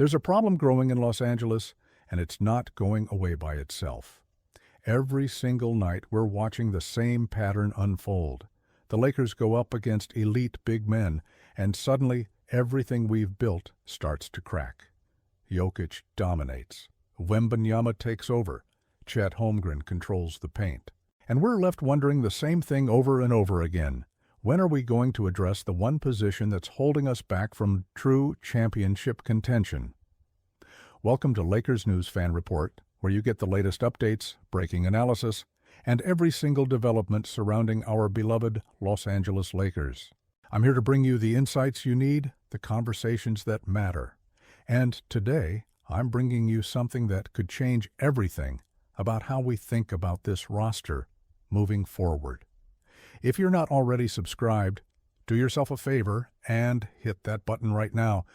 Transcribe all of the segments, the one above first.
There's a problem growing in Los Angeles, and it's not going away by itself. Every single night we're watching the same pattern unfold. The Lakers go up against elite big men, and suddenly everything we've built starts to crack. Jokic dominates. Wembanyama takes over. Chet Holmgren controls the paint. And we're left wondering the same thing over and over again. When are we going to address the one position that's holding us back from true championship contention? Welcome to Lakers News Fan Report, where you get the latest updates, breaking analysis, and every single development surrounding our beloved Los Angeles Lakers. I'm here to bring you the insights you need, the conversations that matter. And today, I'm bringing you something that could change everything about how we think about this roster moving forward. If you're not already subscribed, do yourself a favor and hit that button right now,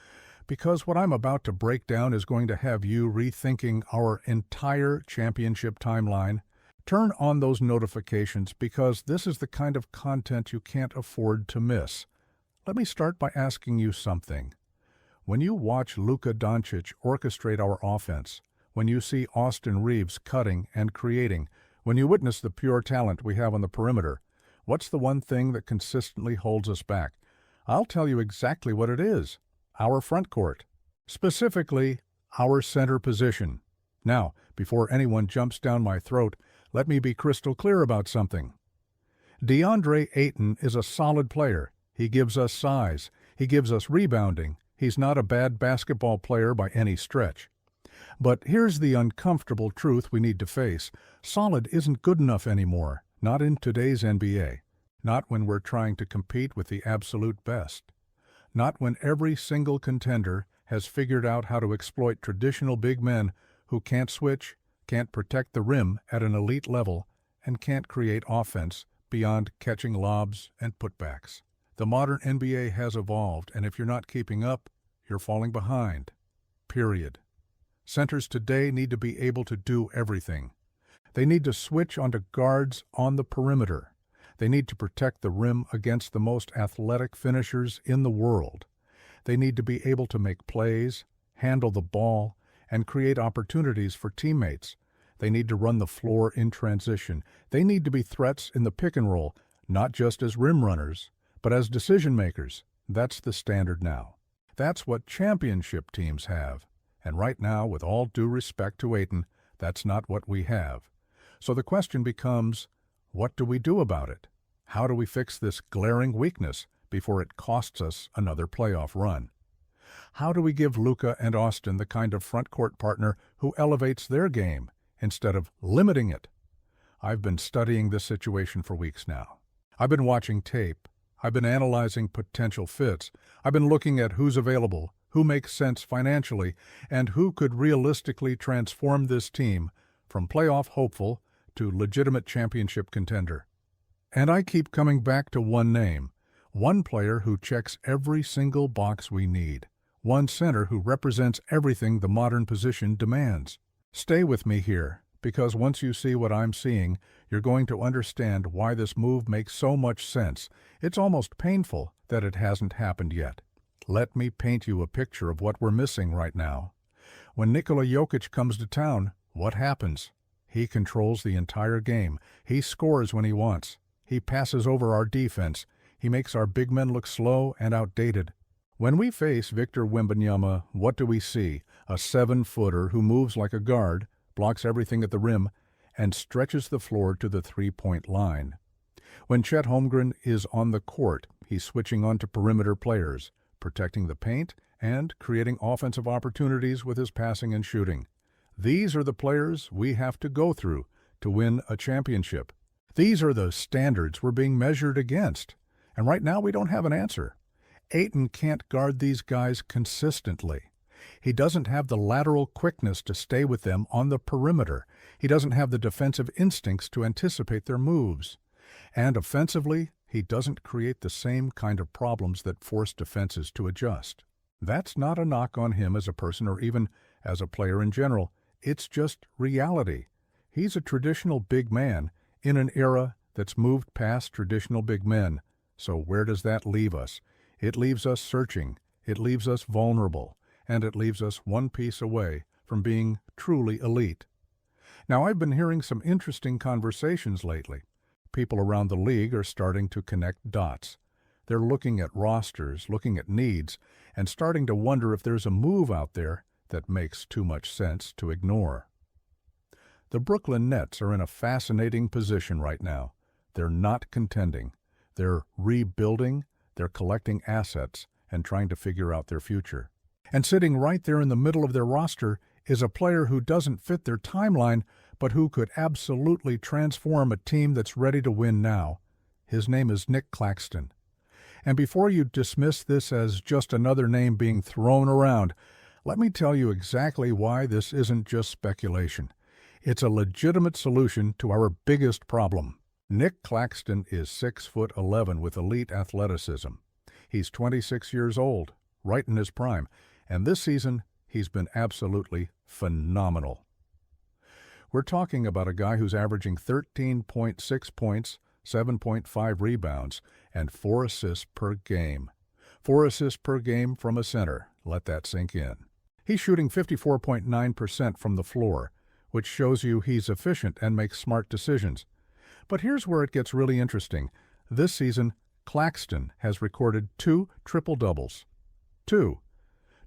because what I'm about to break down is going to have you rethinking our entire championship timeline. Turn on those notifications because this is the kind of content you can't afford to miss. Let me start by asking you something. When you watch Luka Doncic orchestrate our offense, when you see Austin Reeves cutting and creating, when you witness the pure talent we have on the perimeter, what's the one thing that consistently holds us back? I'll tell you exactly what it is. Our front court. Specifically, our center position. Now, before anyone jumps down my throat, let me be crystal clear about something. DeAndre Ayton is a solid player. He gives us size. He gives us rebounding. He's not a bad basketball player by any stretch. But here's the uncomfortable truth we need to face. Solid isn't good enough anymore. Not in today's NBA. Not when we're trying to compete with the absolute best. Not when every single contender has figured out how to exploit traditional big men who can't switch, can't protect the rim at an elite level, and can't create offense beyond catching lobs and putbacks. The modern NBA has evolved, and if you're not keeping up, you're falling behind. Period. Centers today need to be able to do everything. They need to switch onto guards on the perimeter. They need to protect the rim against the most athletic finishers in the world. They need to be able to make plays, handle the ball, and create opportunities for teammates. They need to run the floor in transition. They need to be threats in the pick and roll, not just as rim runners, but as decision makers. That's the standard now. That's what championship teams have. And right now, with all due respect to Ayton, that's not what we have. So the question becomes, what do we do about it? How do we fix this glaring weakness before it costs us another playoff run? How do we give Luka and Austin the kind of front court partner who elevates their game instead of limiting it? I've been studying this situation for weeks now. I've been watching tape. I've been analyzing potential fits. I've been looking at who's available, who makes sense financially, and who could realistically transform this team from playoff hopeful to legitimate championship contender. And I keep coming back to one name, one player who checks every single box we need, one center who represents everything the modern position demands. Stay with me here, because once you see what I'm seeing, you're going to understand why this move makes so much sense. It's almost painful that it hasn't happened yet. Let me paint you a picture of what we're missing right now. When Nikola Jokic comes to town, what happens? He controls the entire game. He scores when he wants. He passes over our defense. He makes our big men look slow and outdated. When we face Victor Wembanyama, what do we see? A 7-footer who moves like a guard, blocks everything at the rim, and stretches the floor to the three-point line. When Chet Holmgren is on the court, he's switching onto perimeter players, protecting the paint and creating offensive opportunities with his passing and shooting. These are the players we have to go through to win a championship. These are the standards we're being measured against. And right now we don't have an answer. Ayton can't guard these guys consistently. He doesn't have the lateral quickness to stay with them on the perimeter. He doesn't have the defensive instincts to anticipate their moves. And offensively, he doesn't create the same kind of problems that force defenses to adjust. That's not a knock on him as a person or even as a player in general. It's just reality. He's a traditional big man in an era that's moved past traditional big men. So where does that leave us? It leaves us searching. It leaves us vulnerable. and it leaves us one piece away from being truly elite. Now, I've been hearing some interesting conversations lately. People around the league are starting to connect dots. They're looking at rosters, looking at needs, and starting to wonder if there's a move out there that makes too much sense to ignore. The Brooklyn Nets are in a fascinating position right now. They're not contending. They're rebuilding, they're collecting assets, and trying to figure out their future. And sitting right there in the middle of their roster is a player who doesn't fit their timeline, but who could absolutely transform a team that's ready to win now. His name is Nic Claxton. And before you dismiss this as just another name being thrown around, let me tell you exactly why this isn't just speculation. It's a legitimate solution to our biggest problem. Nic Claxton is 6'11" with elite athleticism. He's 26 years old, right in his prime, and this season he's been absolutely phenomenal. We're talking about a guy who's averaging 13.6 points, 7.5 rebounds, and 4 assists per game. 4 assists per game from a center. Let that sink in. He's shooting 54.9% from the floor, which shows you he's efficient and makes smart decisions. But here's where it gets really interesting. This season, Claxton has recorded 2 triple-doubles. 2.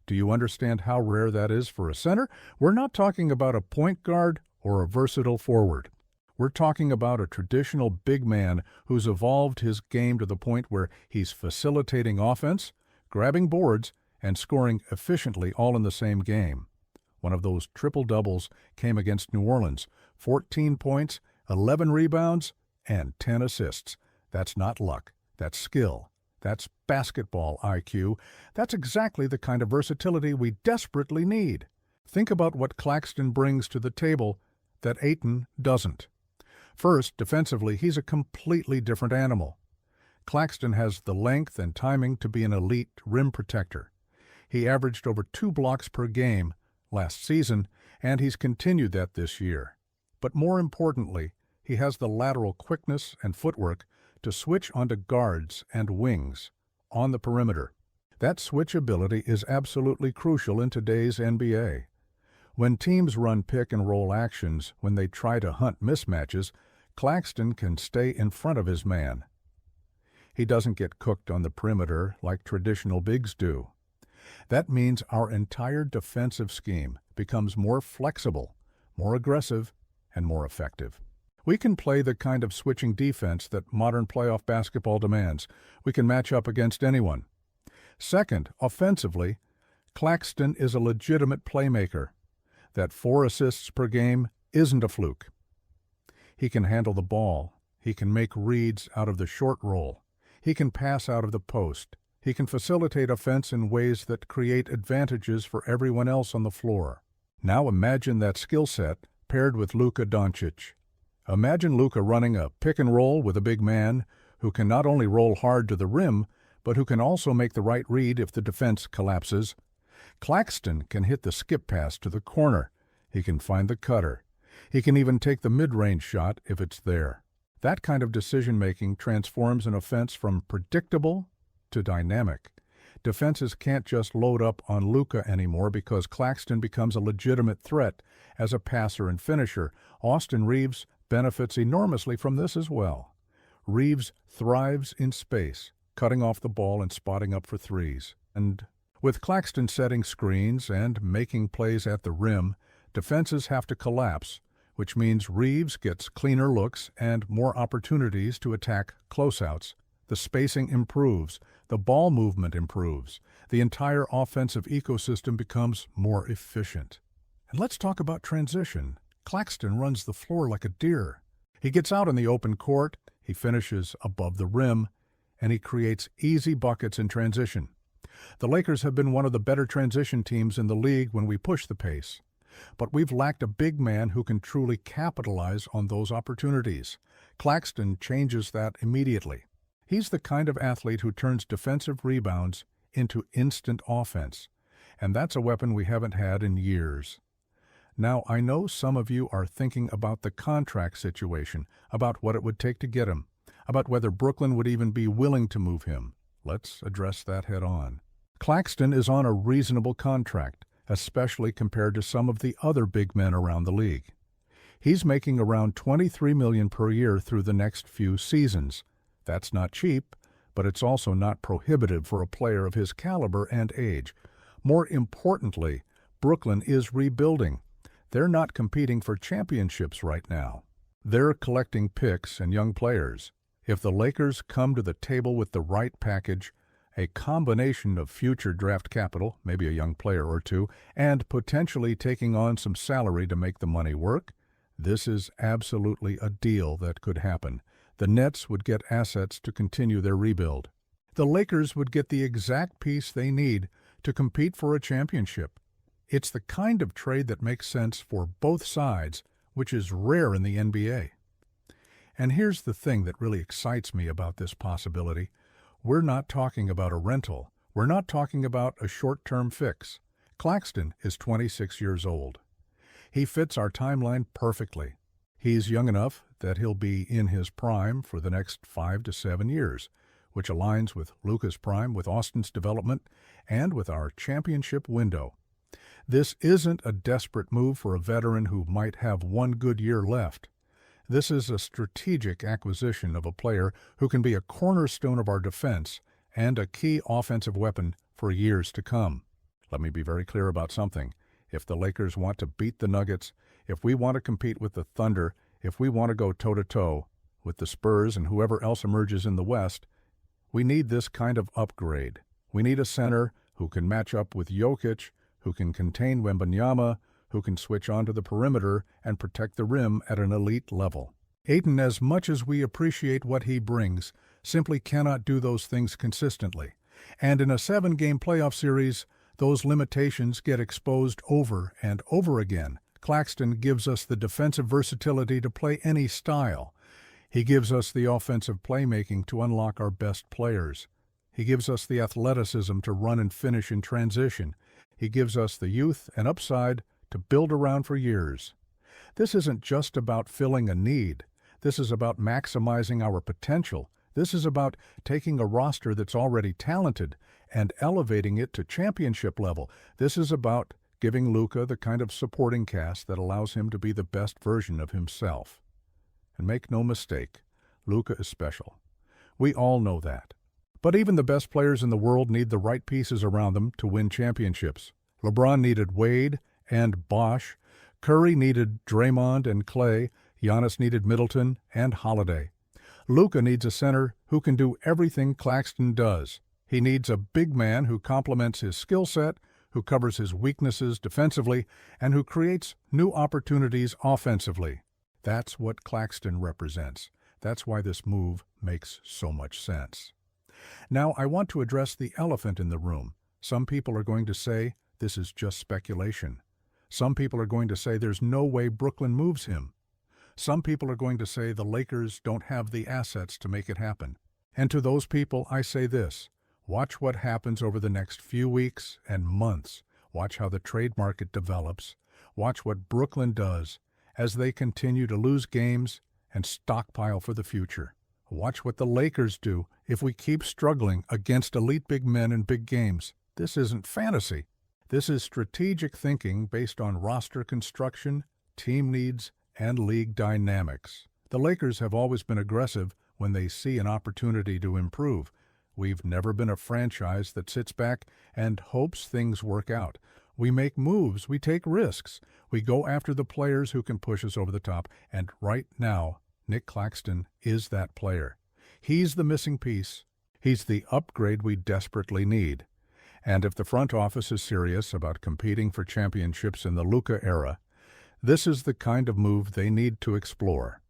Do you understand how rare that is for a center? We're not talking about a point guard or a versatile forward. We're talking about a traditional big man who's evolved his game to the point where he's facilitating offense, grabbing boards, and scoring efficiently all in the same game. One of those triple-doubles came against New Orleans. 14 points, 11 rebounds, and 10 assists. That's not luck. That's skill. That's basketball IQ. That's exactly the kind of versatility we desperately need. Think about what Claxton brings to the table that Ayton doesn't. First, defensively, he's a completely different animal. Claxton has the length and timing to be an elite rim protector. He averaged over 2 blocks per game last season, and he's continued that this year. But more importantly, he has the lateral quickness and footwork to switch onto guards and wings on the perimeter. That switch ability is absolutely crucial in today's NBA. When teams run pick-and-roll actions, when they try to hunt mismatches, Claxton can stay in front of his man. He doesn't get cooked on the perimeter like traditional bigs do. That means our entire defensive scheme becomes more flexible, more aggressive, and more effective. We can play the kind of switching defense that modern playoff basketball demands. We can match up against anyone. Second, offensively, Claxton is a legitimate playmaker. That 4 assists per game isn't a fluke. He can handle the ball. He can make reads out of the short roll. He can pass out of the post. He can facilitate offense in ways that create advantages for everyone else on the floor. Now imagine that skill set paired with Luka Doncic. Imagine Luka running a pick-and-roll with a big man who can not only roll hard to the rim, but who can also make the right read if the defense collapses. Claxton can hit the skip pass to the corner. He can find the cutter. He can even take the mid-range shot if it's there. That kind of decision-making transforms an offense from predictable to dynamic. Defenses can't just load up on Luka anymore because Claxton becomes a legitimate threat as a passer and finisher. Austin Reeves benefits enormously from this as well. Reeves thrives in space, cutting off the ball and spotting up for threes. And with Claxton setting screens and making plays at the rim, defenses have to collapse, which means Reeves gets cleaner looks and more opportunities to attack closeouts. The spacing improves, the ball movement improves, the entire offensive ecosystem becomes more efficient. And let's talk about transition. Claxton runs the floor like a deer. He gets out in the open court, he finishes above the rim, and he creates easy buckets in transition. The Lakers have been one of the better transition teams in the league when we push the pace. But we've lacked a big man who can truly capitalize on those opportunities. Claxton changes that immediately. He's the kind of athlete who turns defensive rebounds into instant offense, and that's a weapon we haven't had in years. Now, I know some of you are thinking about the contract situation, about what it would take to get him, about whether Brooklyn would even be willing to move him. Let's address that head on. Claxton is on a reasonable contract, especially compared to some of the other big men around the league. He's making around $23 million per year through the next few seasons. That's not cheap, but it's also not prohibitive for a player of his caliber and age. More importantly, Brooklyn is rebuilding. They're not competing for championships right now. They're collecting picks and young players. If the Lakers come to the table with the right package, a combination of future draft capital, maybe a young player or two, and potentially taking on some salary to make the money work, this is absolutely a deal that could happen. The Nets would get assets to continue their rebuild. The Lakers would get the exact piece they need to compete for a championship. It's the kind of trade that makes sense for both sides, which is rare in the NBA. And here's the thing that really excites me about this possibility. We're not talking about a rental. We're not talking about a short-term fix. Claxton is 26 years old. He fits our timeline perfectly. He's young enough that he'll be in his prime for the next 5 to 7 years, which aligns with Luka's prime, with Austin's development, and with our championship window. This isn't a desperate move for a veteran who might have one good year left. This is a strategic acquisition of a player who can be a cornerstone of our defense and a key offensive weapon for years to come. Let me be very clear about something. If the Lakers want to beat the Nuggets, if we want to compete with the Thunder, if we want to go toe-to-toe with the Spurs and whoever else emerges in the West, we need this kind of upgrade. We need a center who can match up with Jokic, who can contain Wembanyama, who can switch onto the perimeter and protect the rim at an elite level. Ayton, as much as we appreciate what he brings, simply cannot do those things consistently. And in a 7-game playoff series, those limitations get exposed over and over again. Claxton gives us the defensive versatility to play any style. He gives us the offensive playmaking to unlock our best players. He gives us the athleticism to run and finish in transition. He gives us the youth and upside to build around for years. This isn't just about filling a need. This is about maximizing our potential. This is about taking a roster that's already talented and elevating it to championship level. This is about giving Luka the kind of supporting cast that allows him to be the best version of himself. And make no mistake, Luka is special. We all know that. But even the best players in the world need the right pieces around them to win championships. LeBron needed Wade and Bosh. Curry needed Draymond and Clay. Giannis needed Middleton and Holiday. Luka needs a center who can do everything Claxton does. He needs a big man who complements his skill set, who covers his weaknesses defensively, and who creates new opportunities offensively. That's what Claxton represents. That's why this move makes so much sense. Now, I want to address the elephant in the room. Some people are going to say this is just speculation. Some people are going to say there's no way Brooklyn moves him. Some people are going to say the Lakers don't have the assets to make it happen. And to those people, I say this. Watch what happens over the next few weeks and months. Watch how the trade market develops. Watch what Brooklyn does as they continue to lose games and stockpile for the future. Watch what the Lakers do if we keep struggling against elite big men in big games. This isn't fantasy. This is strategic thinking based on roster construction, team needs, and league dynamics. The Lakers have always been aggressive when they see an opportunity to improve. We've never been a franchise that sits back and hopes things work out. We make moves, we take risks, we go after the players who can push us over the top, and right now, Nic Claxton is that player. He's the missing piece. He's the upgrade we desperately need. And if the front office is serious about competing for championships in the Luka era, this is the kind of move they need to explore.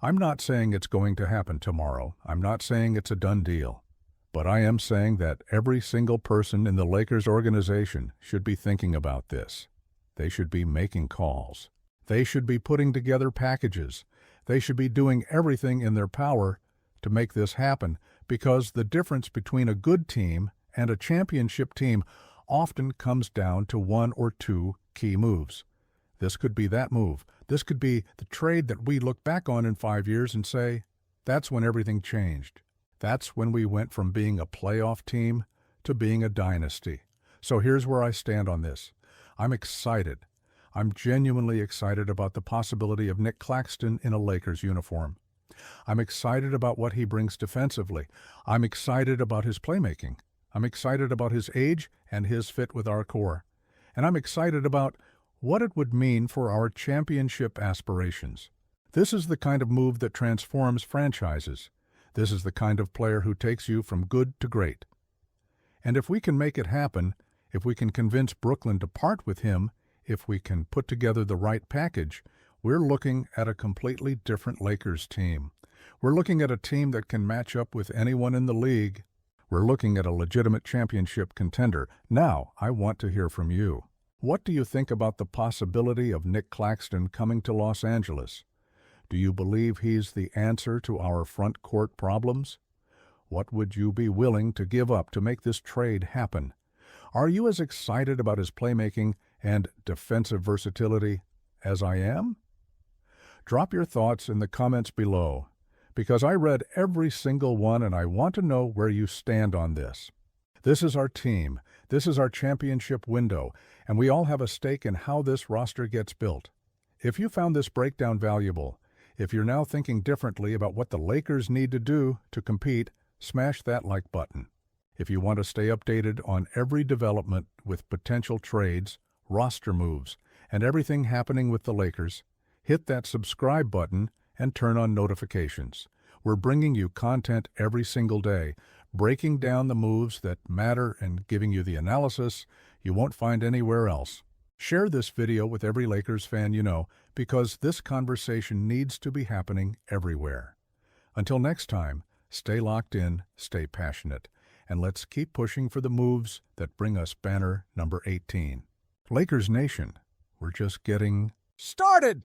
I'm not saying it's going to happen tomorrow. I'm not saying it's a done deal. But I am saying that every single person in the Lakers organization should be thinking about this. They should be making calls. They should be putting together packages. They should be doing everything in their power to make this happen, because the difference between a good team and a championship team often comes down to one or two key moves. This could be that move. This could be the trade that we look back on in 5 years and say, that's when everything changed. That's when we went from being a playoff team to being a dynasty. So here's where I stand on this. I'm excited. I'm genuinely excited about the possibility of Nic Claxton in a Lakers uniform. I'm excited about what he brings defensively. I'm excited about his playmaking. I'm excited about his age and his fit with our core. And I'm excited about what it would mean for our championship aspirations. This is the kind of move that transforms franchises. This is the kind of player who takes you from good to great. And if we can make it happen, if we can convince Brooklyn to part with him, if we can put together the right package, we're looking at a completely different Lakers team. We're looking at a team that can match up with anyone in the league. We're looking at a legitimate championship contender. Now, I want to hear from you. What do you think about the possibility of Nic Claxton coming to Los Angeles? Do you believe he's the answer to our front court problems? What would you be willing to give up to make this trade happen? Are you as excited about his playmaking and defensive versatility as I am? Drop your thoughts in the comments below, because I read every single one and I want to know where you stand on this. This is our team, this is our championship window, and we all have a stake in how this roster gets built. If you found this breakdown valuable, if you're now thinking differently about what the Lakers need to do to compete, smash that like button. If you want to stay updated on every development with potential trades, roster moves, and everything happening with the Lakers, hit that subscribe button and turn on notifications. We're bringing you content every single day, breaking down the moves that matter and giving you the analysis you won't find anywhere else. Share this video with every Lakers fan you know, because this conversation needs to be happening everywhere. Until next time, stay locked in, stay passionate, and let's keep pushing for the moves that bring us banner number 18. Lakers Nation, we're just getting started!